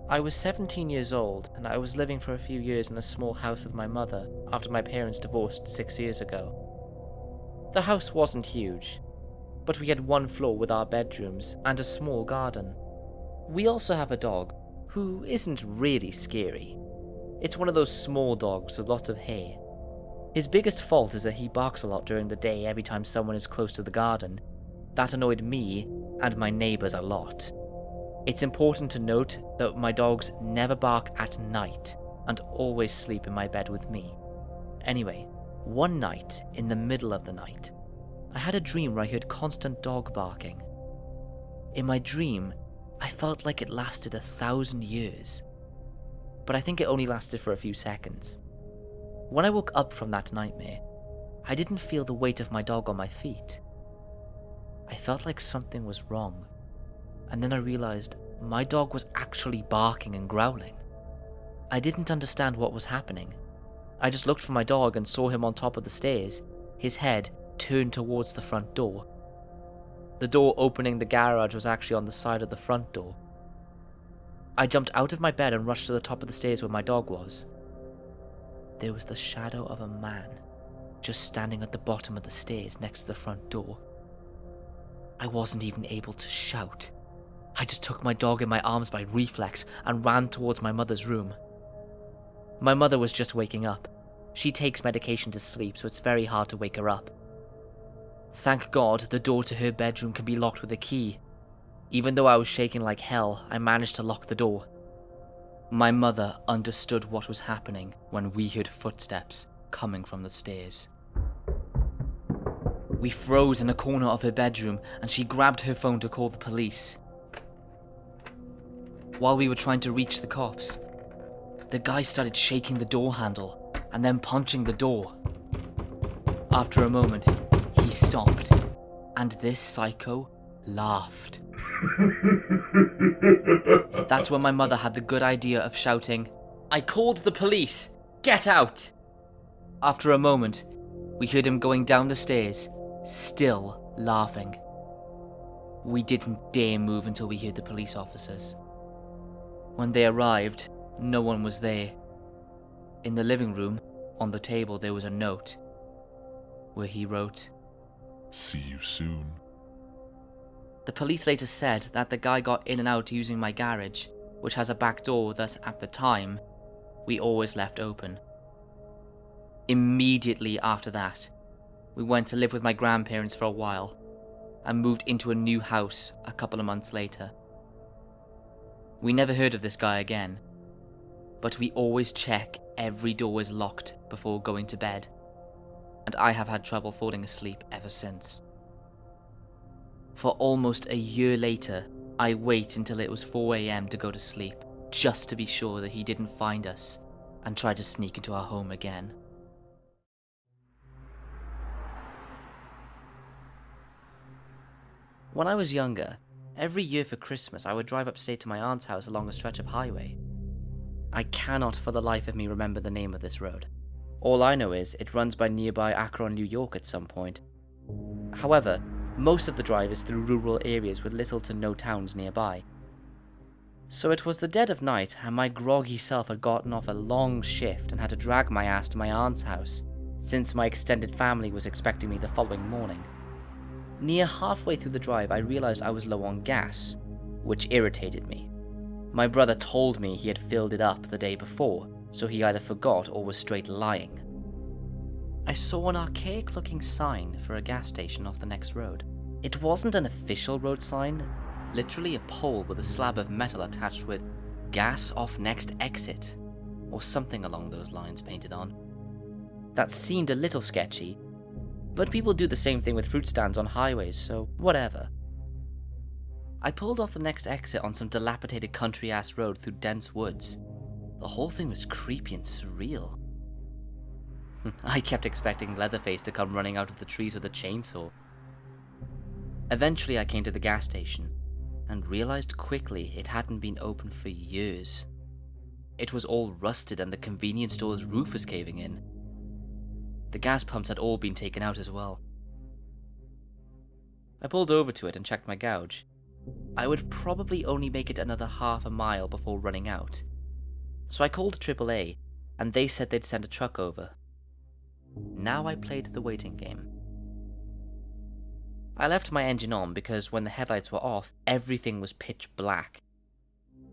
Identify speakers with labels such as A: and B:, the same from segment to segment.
A: I was 17 years old, and I was living for a few years in a small house with my mother after my parents divorced 6 years ago. The house wasn't huge, but we had one floor with our bedrooms and a small garden. We also have a dog, who isn't really scary. It's one of those small dogs with lots of hair. His biggest fault is that he barks a lot during the day every time someone is close to the garden. That annoyed me and my neighbours a lot. It's important to note that my dogs never bark at night and always sleep in my bed with me. Anyway, one night, in the middle of the night, I had a dream where I heard constant dog barking. In my dream, I felt like it lasted 1,000 years, but I think it only lasted for a few seconds. When I woke up from that nightmare, I didn't feel the weight of my dog on my feet. I felt like something was wrong, and then I realized my dog was actually barking and growling. I didn't understand what was happening. I just looked for my dog and saw him on top of the stairs, his head turned towards the front door. The door opening the garage was actually on the side of the front door. I jumped out of my bed and rushed to the top of the stairs where my dog was. There was the shadow of a man just standing at the bottom of the stairs next to the front door. I wasn't even able to shout. I just took my dog in my arms by reflex and ran towards my mother's room. My mother was just waking up. She takes medication to sleep, so it's very hard to wake her up. Thank God the door to her bedroom can be locked with a key. Even though I was shaking like hell, I managed to lock the door. My mother understood what was happening when we heard footsteps coming from the stairs. We froze in a corner of her bedroom and she grabbed her phone to call the police. While we were trying to reach the cops, the guy started shaking the door handle and then punching the door. After a moment, he stopped, and this psycho laughed. That's when my mother had the good idea of shouting, "I called the police! Get out!" After a moment, we heard him going down the stairs, still laughing. We didn't dare move until we heard the police officers. When they arrived, no one was there. In the living room, on the table, there was a note where he wrote,
B: "See you soon."
A: The police later said that the guy got in and out using my garage, which has a back door that, at the time, we always left open. Immediately after that, we went to live with my grandparents for a while, and moved into a new house a couple of months later. We never heard of this guy again, but we always check every door is locked before going to bed, and I have had trouble falling asleep ever since. For almost a year later, I wait until it was 4 a.m. to go to sleep, just to be sure that he didn't find us and try to sneak into our home again. When I was younger, every year for Christmas I would drive upstate to my aunt's house along a stretch of highway. I cannot for the life of me remember the name of this road. All I know is it runs by nearby Akron, New York at some point. However, most of the drive is through rural areas with little to no towns nearby. So it was the dead of night and my groggy self had gotten off a long shift and had to drag my ass to my aunt's house, since my extended family was expecting me the following morning. Near halfway through the drive, I realized I was low on gas, which irritated me. My brother told me he had filled it up the day before, so he either forgot or was straight lying. I saw an archaic-looking sign for a gas station off the next road. It wasn't an official road sign, literally a pole with a slab of metal attached with "Gas off next exit," or something along those lines painted on. That seemed a little sketchy, but people do the same thing with fruit stands on highways, so whatever. I pulled off the next exit on some dilapidated country-ass road through dense woods. The whole thing was creepy and surreal. I kept expecting Leatherface to come running out of the trees with a chainsaw. Eventually I came to the gas station, and realized quickly it hadn't been open for years. It was all rusted and the convenience store's roof was caving in. The gas pumps had all been taken out as well. I pulled over to it and checked my gouge. I would probably only make it another half a mile before running out. So I called AAA, and they said they'd send a truck over. Now I played the waiting game. I left my engine on because when the headlights were off, everything was pitch black.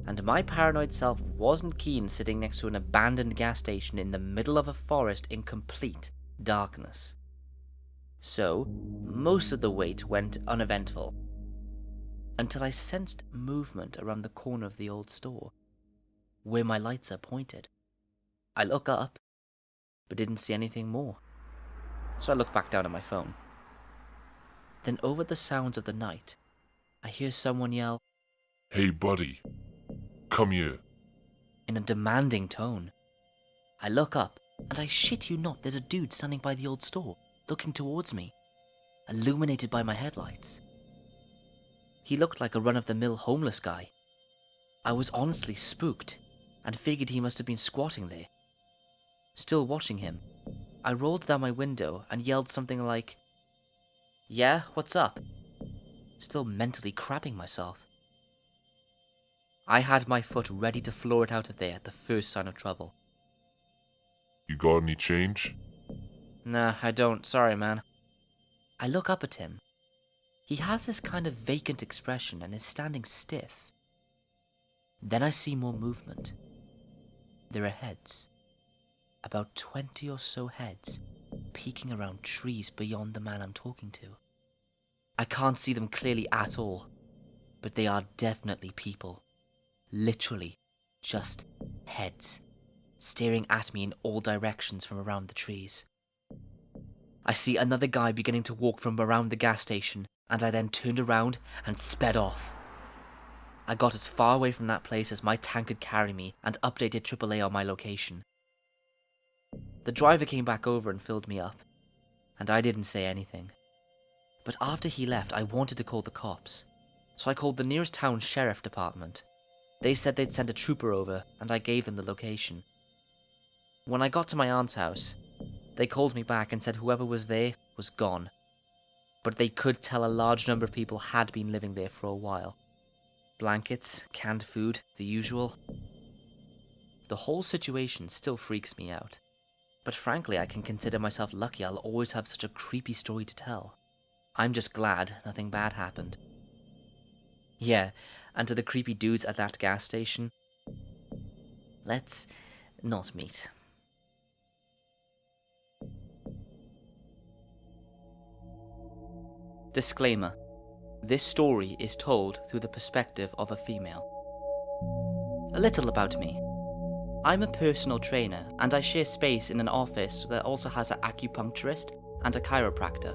A: And my paranoid self wasn't keen sitting next to an abandoned gas station in the middle of a forest in complete darkness. So, most of the wait went uneventful, until I sensed movement around the corner of the old store, where my lights are pointed. I look up, but didn't see anything more. So I look back down at my phone. Then over the sounds of the night, I hear someone yell,
B: Hey buddy, come here.
A: in a demanding tone. I look up, and I shit you not, there's a dude standing by the old store, looking towards me, illuminated by my headlights. He looked like a run-of-the-mill homeless guy. I was honestly spooked, and figured he must have been squatting there. Still watching him, I rolled down my window and yelled something like, "Yeah, what's up?" Still mentally crapping myself. I had my foot ready to floor it out of there at the first sign of trouble.
B: You got any change?
A: Nah, I don't. Sorry, man. I look up at him. He has this kind of vacant expression and is standing stiff. Then I see more movement. There are heads. About 20 or so heads, peeking around trees beyond the man I'm talking to. I can't see them clearly at all, but they are definitely people. Literally, just heads, staring at me in all directions from around the trees. I see another guy beginning to walk from around the gas station, and I then turned around and sped off. I got as far away from that place as my tank could carry me and updated AAA on my location. The driver came back over and filled me up, and I didn't say anything. But after he left, I wanted to call the cops, so I called the nearest town sheriff department. They said they'd send a trooper over, and I gave them the location. When I got to my aunt's house, they called me back and said whoever was there was gone, but they could tell a large number of people had been living there for a while. Blankets, canned food, the usual. The whole situation still freaks me out, but frankly I can consider myself lucky I'll always have such a creepy story to tell. I'm just glad nothing bad happened. Yeah, and to the creepy dudes at that gas station, let's not meet. Disclaimer. This story is told through the perspective of a female. A little about me. I'm a personal trainer, and I share space in an office that also has an acupuncturist and a chiropractor.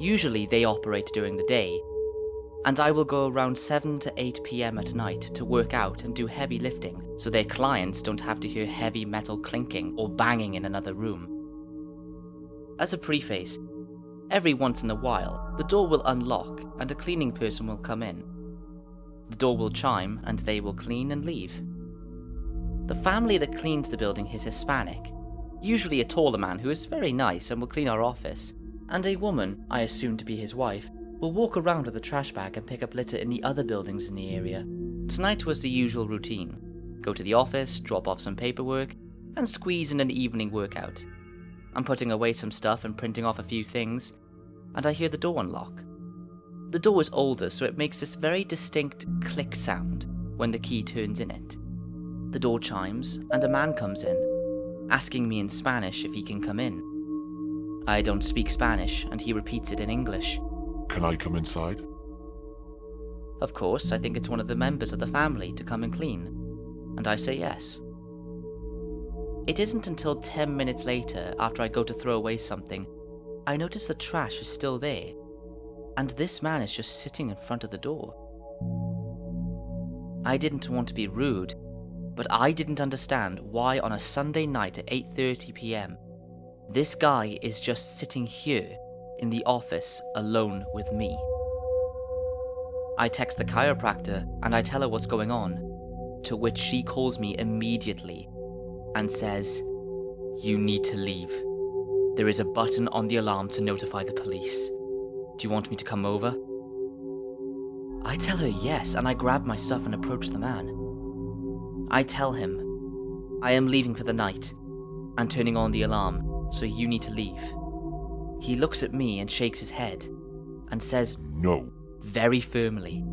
A: Usually they operate during the day, and I will go around 7 to 8 PM at night to work out and do heavy lifting so their clients don't have to hear heavy metal clinking or banging in another room. As a preface, every once in a while, the door will unlock and a cleaning person will come in. The door will chime and they will clean and leave. The family that cleans the building is Hispanic, usually a taller man who is very nice and will clean our office, and a woman, I assume to be his wife, will walk around with a trash bag and pick up litter in the other buildings in the area. Tonight was the usual routine. Go to the office, drop off some paperwork, and squeeze in an evening workout. I'm putting away some stuff and printing off a few things, and I hear the door unlock. The door is older, so it makes this very distinct click sound when the key turns in it. The door chimes, and a man comes in, asking me in Spanish if he can come in. I don't speak Spanish, and he repeats it in English.
B: Can I come inside?
A: Of course, I think it's one of the members of the family to come and clean, and I say yes. It isn't until 10 minutes later, after I go to throw away something, I notice the trash is still there, and this man is just sitting in front of the door. I didn't want to be rude, but I didn't understand why on a Sunday night at 8:30 PM, this guy is just sitting here in the office alone with me. I text the chiropractor and I tell her what's going on, to which she calls me immediately and says, "You need to leave. There is a button on the alarm to notify the police. Do you want me to come over?" I tell her yes, and I grab my stuff and approach the man. I tell him, I am leaving for the night, and turning on the alarm, so you need to leave. He looks at me and shakes his head, and says,
B: No.
A: very firmly.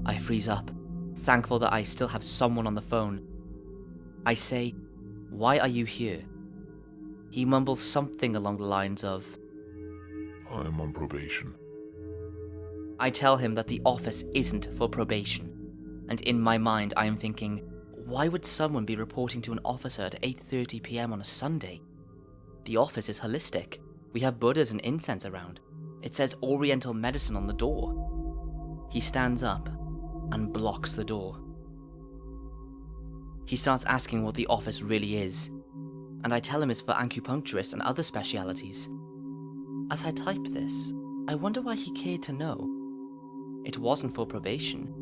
A: I freeze up, thankful that I still have someone on the phone. I say, why are you here? He mumbles something along the lines of,
B: I'm on probation.
A: I tell him that the office isn't for probation, and in my mind I am thinking, why would someone be reporting to an officer at 8:30 p.m. on a Sunday? The office is holistic. We have Buddhas and incense around. It says Oriental medicine on the door. He stands up and blocks the door. He starts asking what the office really is, and I tell him it's for acupuncturists and other specialities. As I type this, I wonder why he cared to know. It wasn't for probation.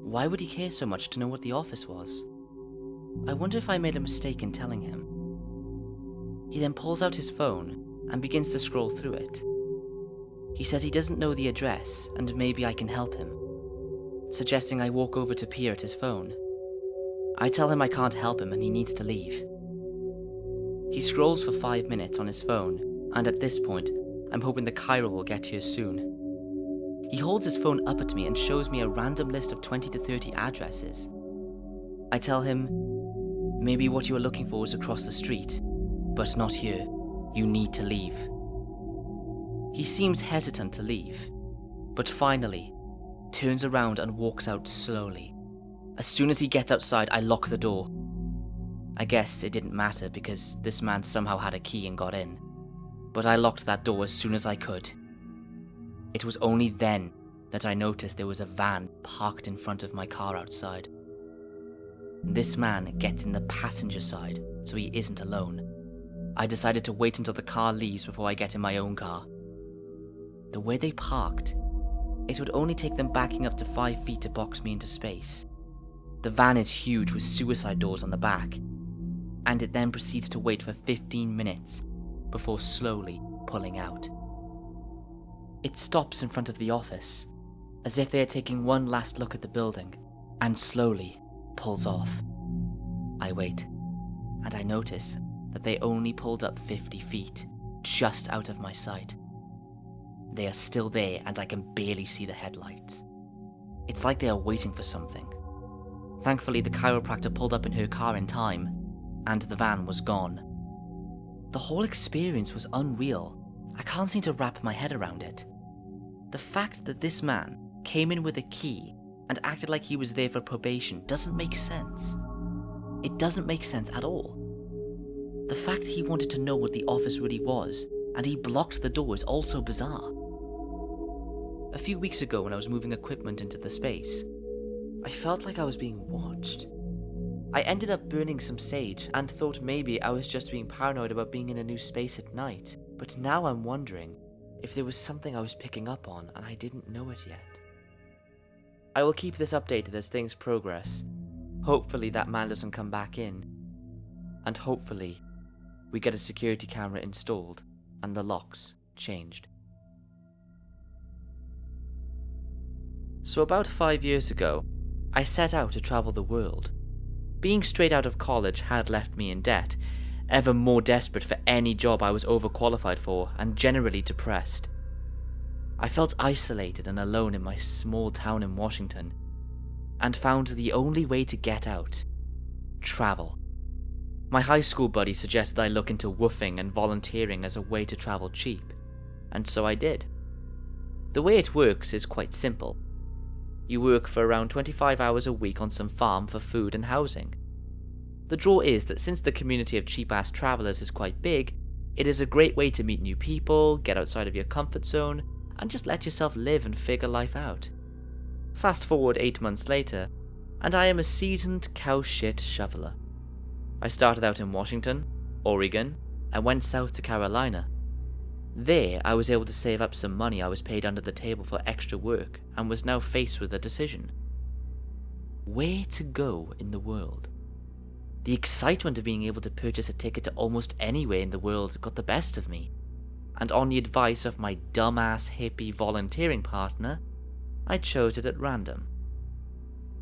A: Why would he care so much to know what the office was? I wonder if I made a mistake in telling him. He then pulls out his phone and begins to scroll through it. He says he doesn't know the address and maybe I can help him, suggesting I walk over to peer at his phone. I tell him I can't help him and he needs to leave. He scrolls for 5 minutes on his phone, and at this point, I'm hoping the chiral will get here soon. He holds his phone up at me and shows me a random list of 20 to 30 addresses. I tell him, maybe what you are looking for is across the street, but not here. You need to leave. He seems hesitant to leave, but finally turns around and walks out slowly. As soon as he gets outside, I lock the door. I guess it didn't matter because this man somehow had a key and got in, but I locked that door as soon as I could. It was only then that I noticed there was a van parked in front of my car outside. This man gets in the passenger side, so he isn't alone. I decided to wait until the car leaves before I get in my own car. The way they parked, it would only take them backing up to 5 feet to box me into space. The van is huge with suicide doors on the back, and it then proceeds to wait for 15 minutes before slowly pulling out. It stops in front of the office, as if they are taking one last look at the building, and slowly pulls off. I wait, and I notice that they only pulled up 50 feet, just out of my sight. They are still there and I can barely see the headlights. It's like they are waiting for something. Thankfully, the chiropractor pulled up in her car in time, and the van was gone. The whole experience was unreal. I can't seem to wrap my head around it. The fact that this man came in with a key and acted like he was there for probation doesn't make sense. It doesn't make sense at all. The fact he wanted to know what the office really was, and he blocked the door is also bizarre. A few weeks ago when I was moving equipment into the space, I felt like I was being watched. I ended up burning some sage and thought maybe I was just being paranoid about being in a new space at night, but now I'm wondering if there was something I was picking up on and I didn't know it yet. I will keep this updated as things progress. Hopefully that man doesn't come back in, and hopefully we get a security camera installed and the locks changed. So about 5 years ago, I set out to travel the world. Being straight out of college had left me in debt, ever more desperate for any job I was overqualified for, and generally depressed. I felt isolated and alone in my small town in Washington, and found the only way to get out: travel. My high school buddy suggested I look into woofing and volunteering as a way to travel cheap, and so I did. The way it works is quite simple. You work for around 25 hours a week on some farm for food and housing. The draw is that since the community of cheap-ass travelers is quite big, it is a great way to meet new people, get outside of your comfort zone, and just let yourself live and figure life out. Fast forward 8 months later, and I am a seasoned cow shit shoveler. I started out in Washington, Oregon, and went south to Carolina. There, I was able to save up some money I was paid under the table for extra work, and was now faced with a decision. Where to go in the world? The excitement of being able to purchase a ticket to almost anywhere in the world got the best of me, and on the advice of my dumbass hippie volunteering partner, I chose it at random.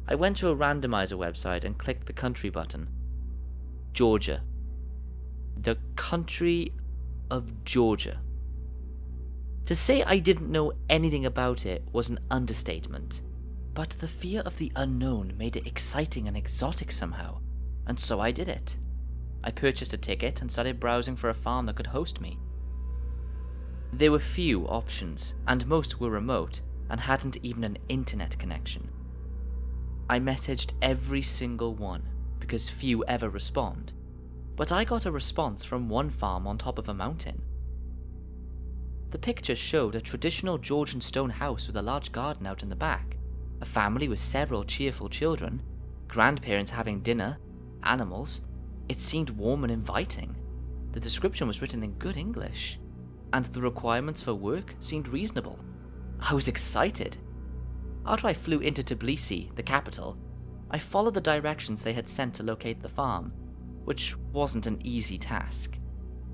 A: I went to a randomizer website and clicked the country button. Georgia. The country of Georgia. To say I didn't know anything about it was an understatement, but the fear of the unknown made it exciting and exotic somehow, and so I did it. I purchased a ticket and started browsing for a farm that could host me. There were few options, and most were remote and hadn't even an internet connection. I messaged every single one, because few ever respond, but I got a response from one farm on top of a mountain. The picture showed a traditional Georgian stone house with a large garden out in the back, a family with several cheerful children, grandparents having dinner, animals. It seemed warm and inviting. The description was written in good English, and the requirements for work seemed reasonable. I was excited. After I flew into Tbilisi, the capital, I followed the directions they had sent to locate the farm, which wasn't an easy task.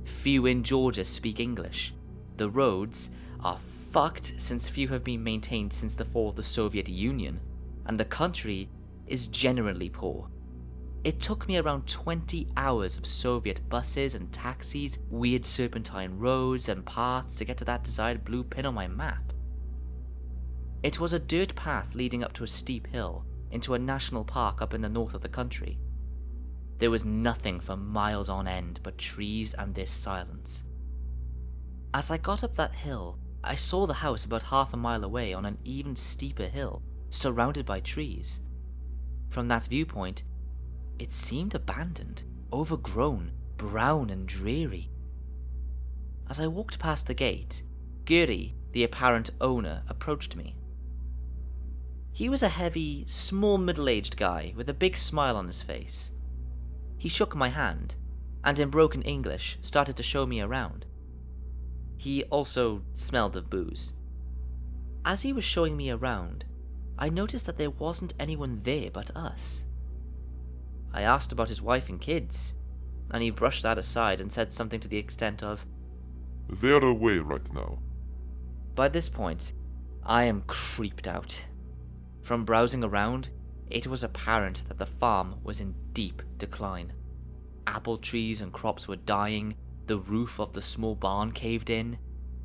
A: Few in Georgia speak English. The roads are fucked since few have been maintained since the fall of the Soviet Union, and the country is generally poor. It took me around 20 hours of Soviet buses and taxis, weird serpentine roads and paths to get to that desired blue pin on my map. It was a dirt path leading up to a steep hill into a national park up in the north of the country. There was nothing for miles on end but trees and this silence. As I got up that hill, I saw the house about half a mile away on an even steeper hill, surrounded by trees. From that viewpoint, it seemed abandoned, overgrown, brown and dreary. As I walked past the gate, Guri, the apparent owner, approached me. He was a heavy, small middle-aged guy with a big smile on his face. He shook my hand, and in broken English started to show me around. He also smelled of booze. As he was showing me around, I noticed that there wasn't anyone there but us. I asked about his wife and kids, and he brushed that aside and said something to the extent of,
B: "They're away right now."
A: By this point, I am creeped out. From browsing around, it was apparent that the farm was in deep decline. Apple trees and crops were dying, the roof of the small barn caved in,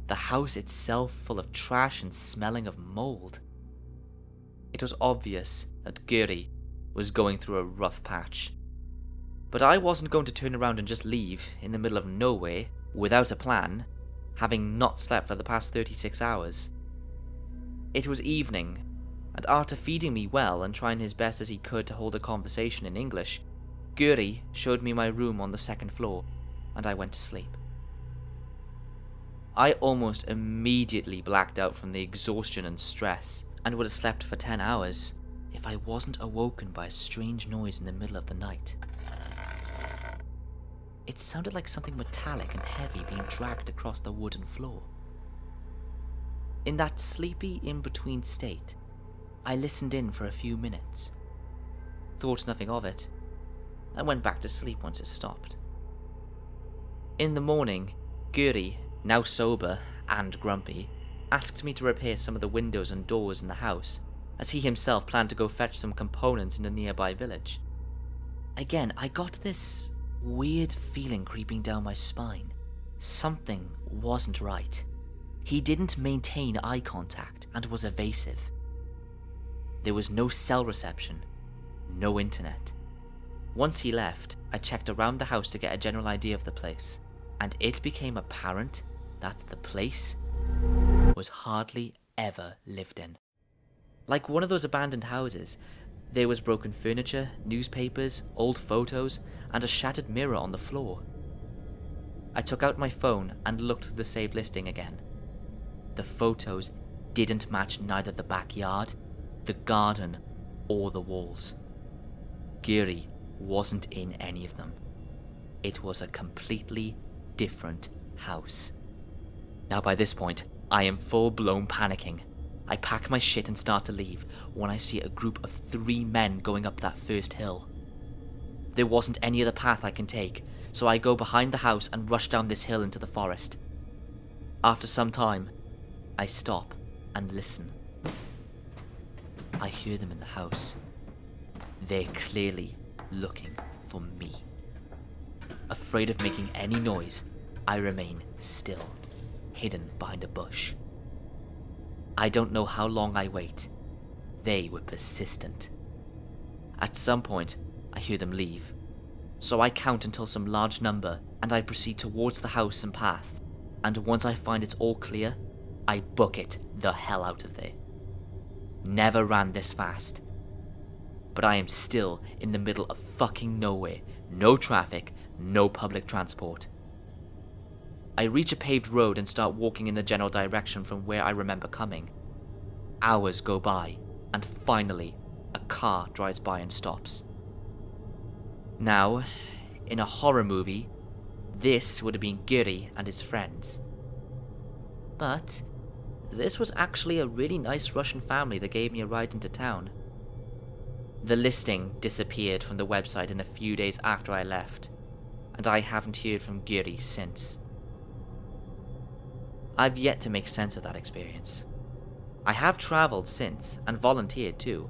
A: the house itself full of trash and smelling of mold. It was obvious that Guri was going through a rough patch. But I wasn't going to turn around and just leave in the middle of nowhere, without a plan, having not slept for the past 36 hours. It was evening, and after feeding me well and trying his best as he could to hold a conversation in English, Guri showed me my room on the second floor, and I went to sleep. I almost immediately blacked out from the exhaustion and stress, and would have slept for 10 hours if I wasn't awoken by a strange noise in the middle of the night. It sounded like something metallic and heavy being dragged across the wooden floor. In that sleepy in-between state, I listened in for a few minutes, thought nothing of it, and went back to sleep once it stopped. In the morning, Guri, now sober and grumpy, asked me to repair some of the windows and doors in the house, as he himself planned to go fetch some components in the nearby village. Again, I got this weird feeling creeping down my spine. Something wasn't right. He didn't maintain eye contact and was evasive. There was no cell reception, no internet. Once he left, I checked around the house to get a general idea of the place, and it became apparent that the place was hardly ever lived in. Like one of those abandoned houses, there was broken furniture, newspapers, old photos, and a shattered mirror on the floor. I took out my phone and looked through the saved listing again. The photos didn't match neither the backyard, the garden, or the walls. Guri wasn't in any of them. It was a completely different house. Now by this point, I am full-blown panicking. I pack my shit and start to leave when I see a group of 3 men going up that first hill. There wasn't any other path I can take, so I go behind the house and rush down this hill into the forest. After some time, I stop and listen. I hear them in the house. They're clearly looking for me. Afraid of making any noise, I remain still, hidden behind a bush. I don't know how long I wait. They were persistent. At some point, I hear them leave. So I count until some large number, and I proceed towards the house and path. And once I find it's all clear, I book it the hell out of there. Never ran this fast. But I am still in the middle of fucking nowhere. No traffic, no public transport. I reach a paved road and start walking in the general direction from where I remember coming. Hours go by, and finally, a car drives by and stops. Now, in a horror movie, this would have been Giri and his friends. But this was actually a really nice Russian family that gave me a ride into town. The listing disappeared from the website in a few days after I left, and I haven't heard from Giri since. I've yet to make sense of that experience. I have travelled since, and volunteered too.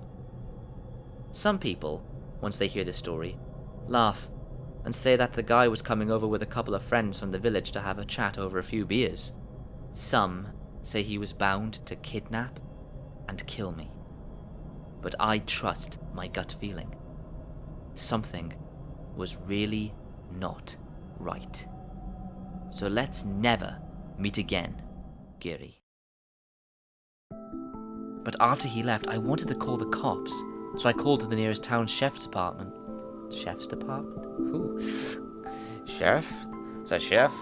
A: Some people, once they hear this story, laugh and say that the guy was coming over with a couple of friends from the village to have a chat over a few beers. Some say he was bound to kidnap and kill me. But I trust my gut feeling. Something was really not right. So let's never meet again, Giri. But after he left, I wanted to call the cops, so I called to the nearest town sheriff's department. Sheriff's department? Who? Sheriff? Is that sheriff?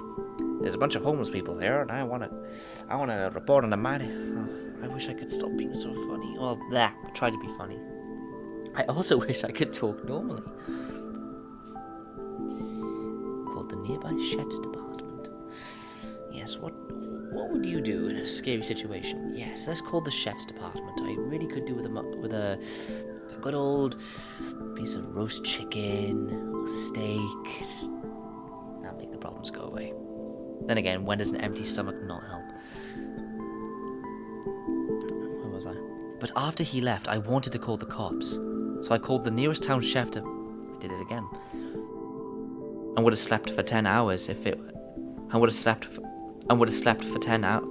A: There's a bunch of homeless people here, and I want to report on the matter. Oh, I wish I could stop being so funny. Well, try to be funny. I also wish I could talk normally. Called the nearby chef's department. Yes, what would you do in a scary situation? Yes, let's call the chef's department. I really could do with a good old piece of roast chicken or steak. Just that'll make the problems go away. Then again, when does an empty stomach not help? Where was I? But after he left, I wanted to call the cops. So I called the nearest town chef I did it again. I would have slept for 10 hours if it... I would have slept for 10 hours.